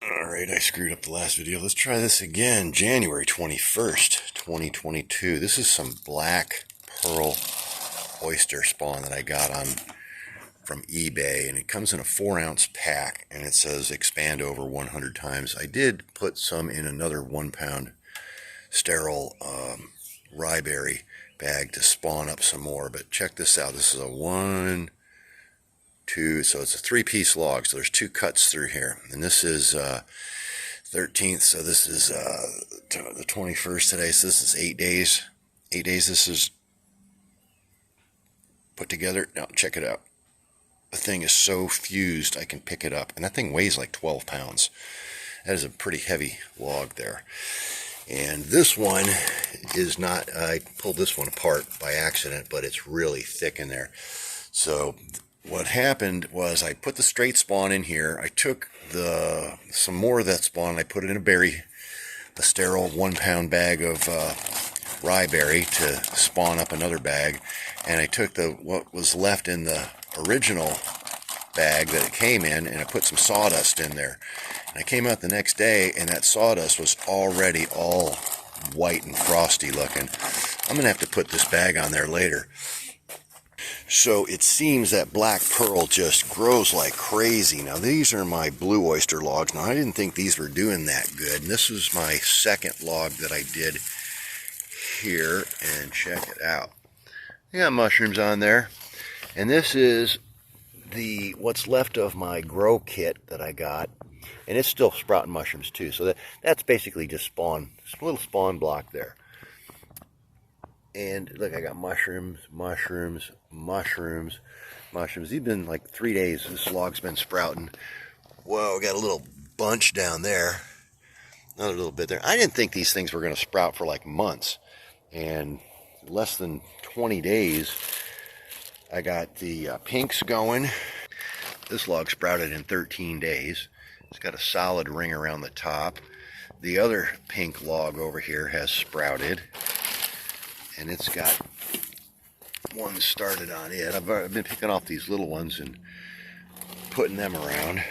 Alright, I screwed up the last video. Let's try this again. January 21st, 2022. This is some black pearl oyster spawn that I got from eBay, and it comes in a 4-ounce pack, and it says expand over 100 times. I did put some in another 1-pound sterile ryeberry bag to spawn up some more, but check this out. This is a 1, 2, so it's a 3-piece log, so there's 2 cuts through here, and this is 13th, so this is the 21st today, so this is 8 days. 8 days this is put together. Now check it out. The thing is so fused I can pick it up, and that thing weighs like 12 pounds. That is a pretty heavy log there. And this one is not, I pulled this one apart by accident, but it's really thick in there. So what happened was I put the straight spawn in here. I took some more of that spawn, I put it in a sterile 1-pound bag of ryeberry to spawn up another bag, and I took what was left in the original bag that it came in, and I put some sawdust in there. And I came out the next day, and that sawdust was already all white and frosty looking. I'm gonna have to put this bag on there later. So it seems that black pearl just grows like crazy. Now these are my blue oyster logs. Now I didn't think these were doing that good. And this was my second log that I did here, and check it out. I got mushrooms on there. And this is what's left of my grow kit that I got. And it's still sprouting mushrooms too. So that's basically just spawn, just a little spawn block there. And look, I got mushrooms. These have been like 3 days. This log's been sprouting. Whoa, we got a little bunch down there. Another little bit there. I didn't think these things were going to sprout for like months. And less than 20 days, I got the pinks going. This log sprouted in 13 days. It's got a solid ring around the top. The other pink log over here has sprouted, and it's got one started on it. I've been picking off these little ones and putting them around.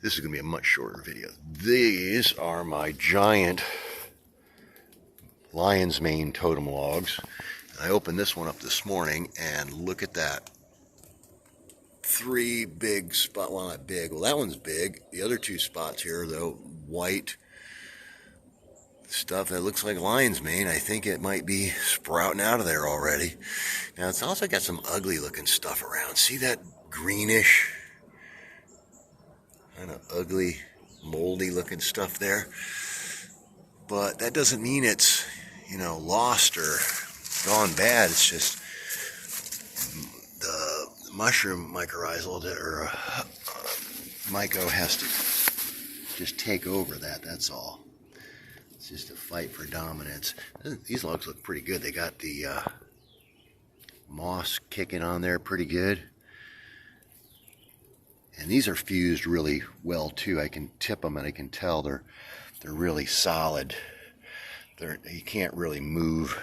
This is going to be a much shorter video. These are my giant lion's mane totem logs. I opened this one up this morning, and look at that. 3 big spots. Well, not big. Well, that one's big. The other 2 spots here, though, white stuff that looks like lion's mane. I think it might be sprouting out of there already. Now, it's also got some ugly looking stuff around. See that greenish, kind of ugly, moldy looking stuff there? But that doesn't mean it's, lost or gone bad. It's just the mushroom mycorrhizal or myco has to just take over that's all. It's just a fight for dominance. These logs look pretty good. They got the moss kicking on there pretty good. And these are fused really well too. I can tip them and I can tell they're really solid. You can't really move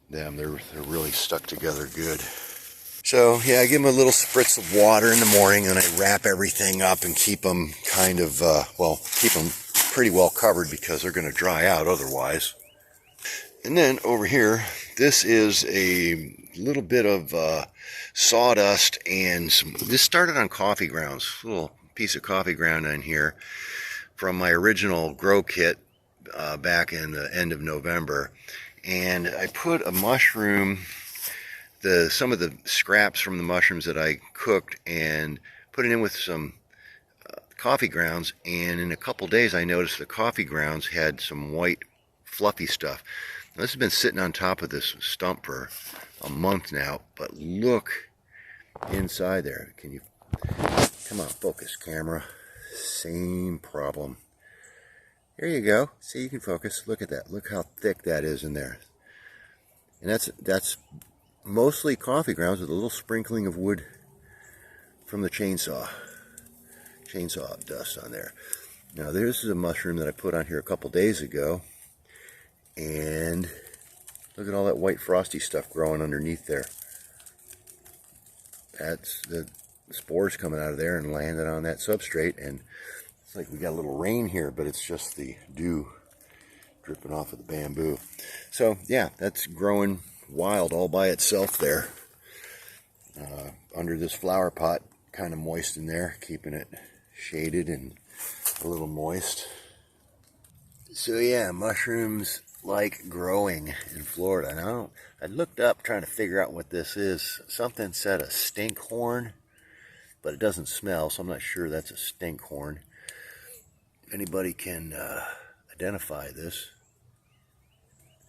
them. They're really stuck together good. So yeah, I give them a little spritz of water in the morning, and I wrap everything up and keep them kind of keep them pretty well covered, because they're going to dry out otherwise. And then over here, this is a little bit of sawdust, and this started on coffee grounds. A little piece of coffee ground in here from my original grow kit back in the end of November. And I put a mushroom, some of the scraps from the mushrooms that I cooked, and put it in with some coffee grounds, and in a couple days I noticed the coffee grounds had some white fluffy stuff. Now, this has been sitting on top of this stump for a month now, but look inside there. Can you come on, focus camera? Same problem. There you go. See, you can focus. Look at that. Look how thick that is in there. And that's mostly coffee grounds with a little sprinkling of wood from the chainsaw dust on there. Now, this is a mushroom that I put on here a couple days ago, and look at all that white frosty stuff growing underneath there. That's spores coming out of there and landed on that substrate, and it's like we got a little rain here, but it's just the dew dripping off of the bamboo. So yeah, that's growing wild all by itself there, under this flower pot, kind of moist in there, keeping it shaded and a little moist. So yeah, mushrooms like growing in Florida. Now, I looked up trying to figure out what this is. Something said a stinkhorn, but it doesn't smell, so I'm not sure that's a stinkhorn. If anybody can identify this,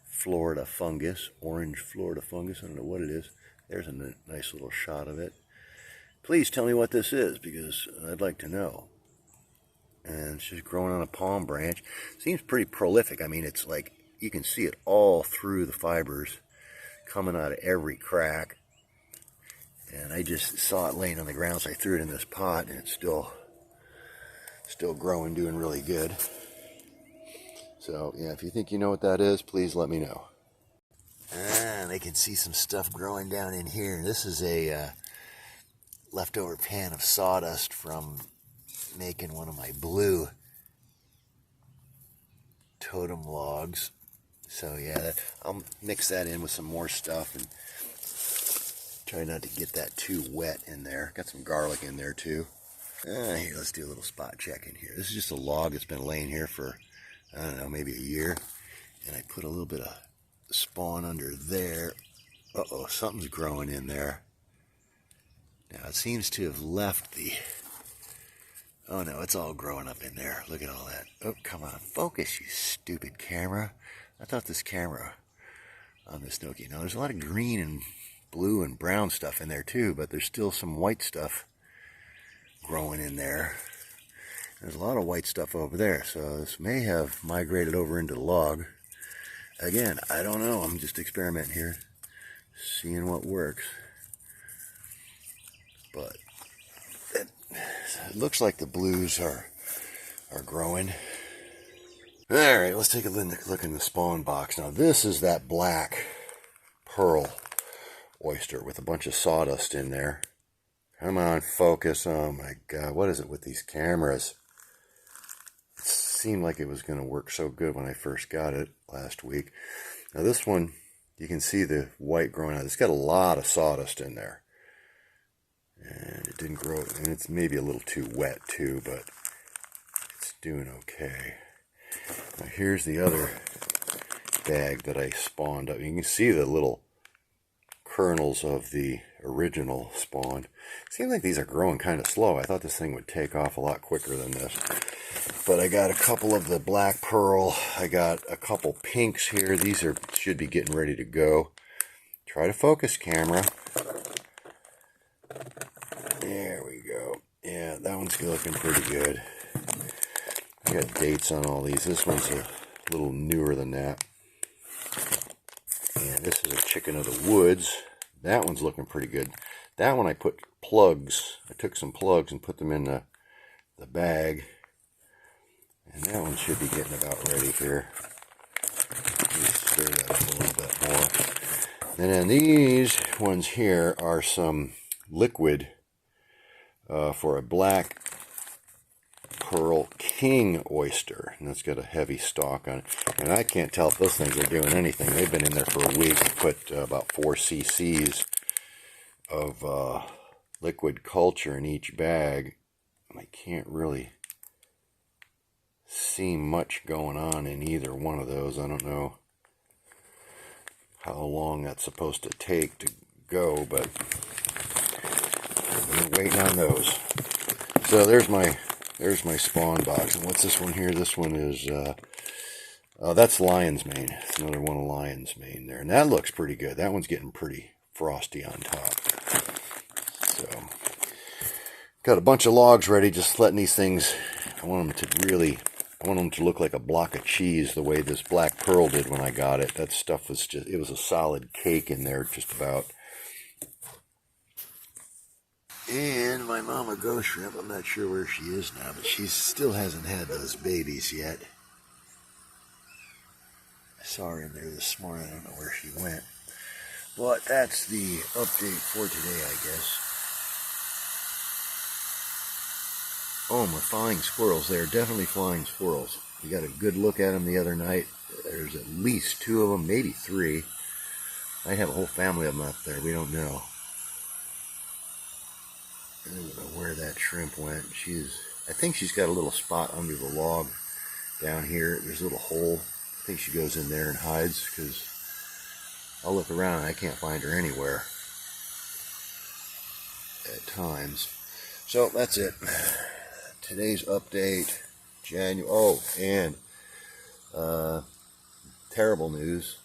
Florida fungus, orange Florida fungus, I don't know what it is. There's a nice little shot of it. Please tell me what this is, because I'd like to know. And it's just growing on a palm branch. Seems pretty prolific. I mean, it's like you can see it all through the fibers, coming out of every crack. And I just saw it laying on the ground, so I threw it in this pot, and it's still growing, doing really good. So yeah, if you think you know what that is, please let me know. And I can see some stuff growing down in here. This is a leftover pan of sawdust from making one of my blue totem logs. So yeah, I'll mix that in with some more stuff and try not to get that too wet in there. Got some garlic in there too. Here, let's do a little spot check in here. This is just a log that's been laying here for, I don't know, maybe a year. And I put a little bit of spawn under there. Uh-oh, something's growing in there. Now it seems to have left the... Oh no, it's all growing up in there. Look at all that. Oh, come on, focus, you stupid camera. I thought this camera on this Nokia. Now there's a lot of green and blue and brown stuff in there too, but there's still some white stuff growing in there. There's a lot of white stuff over there, so this may have migrated over into the log. Again, I don't know. I'm just experimenting here, seeing what works. But it looks like the blues are growing. All right, let's take a look in the spawn box. Now, this is that black pearl oyster with a bunch of sawdust in there. Come on, focus. Oh my God, what is it with these cameras? It seemed like it was going to work so good when I first got it last week. Now this one, you can see the white growing out. It's got a lot of sawdust in there. And it didn't grow, and it's maybe a little too wet too, but it's doing okay. Now here's the other bag that I spawned up. You can see the little kernels of the original spawn. Seems like these are growing kind of slow. I thought this thing would take off a lot quicker than this. But I got a couple of the black pearl. I got a couple pinks here. These should be getting ready to go. Try to focus, camera. There we go. Yeah, that one's looking pretty good. I got dates on all these. This one's a little newer than that. And this is a chicken of the woods. That one's looking pretty good. That one I put plugs. I took some plugs and put them in the bag. And that one should be getting about ready here. Just stir that up a little bit more. And then these ones here are some liquid for a black pearl king oyster, and it's got a heavy stalk on it. And I can't tell if those things are doing anything. They've been in there for a week. I put about 4 cc's of liquid culture in each bag, and I can't really see much going on in either one of those. I don't know how long that's supposed to take to go, but we're waiting on those. So there's my spawn box. And what's this one here? This one is that's lion's mane. It's another one of lion's mane there, and that looks pretty good. That one's getting pretty frosty on top. So got a bunch of logs ready, just letting these things. I want them to look like a block of cheese, the way this black pearl did when I got it. That stuff was it was a solid cake in there, just about. And my mama ghost shrimp, I'm not sure where she is now, but she still hasn't had those babies yet. I saw her in there this morning. I don't know where she went. But that's the update for today, I guess. Oh, my flying squirrels. They're definitely flying squirrels. We got a good look at them the other night. There's at least 2 of them, maybe 3. I have a whole family of them up there. We don't know. I don't know where that shrimp went. I think she's got a little spot under the log down here. There's a little hole. I think she goes in there and hides, because I'll look around and I can't find her anywhere at times. So that's it. Today's update, and terrible news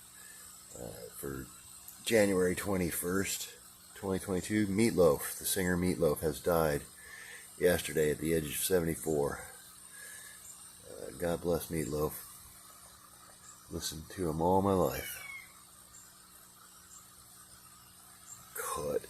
for January 21st, 2022. Meatloaf, the singer Meatloaf, has died yesterday at the age of 74. God bless Meatloaf. Listened to him all my life. Cut.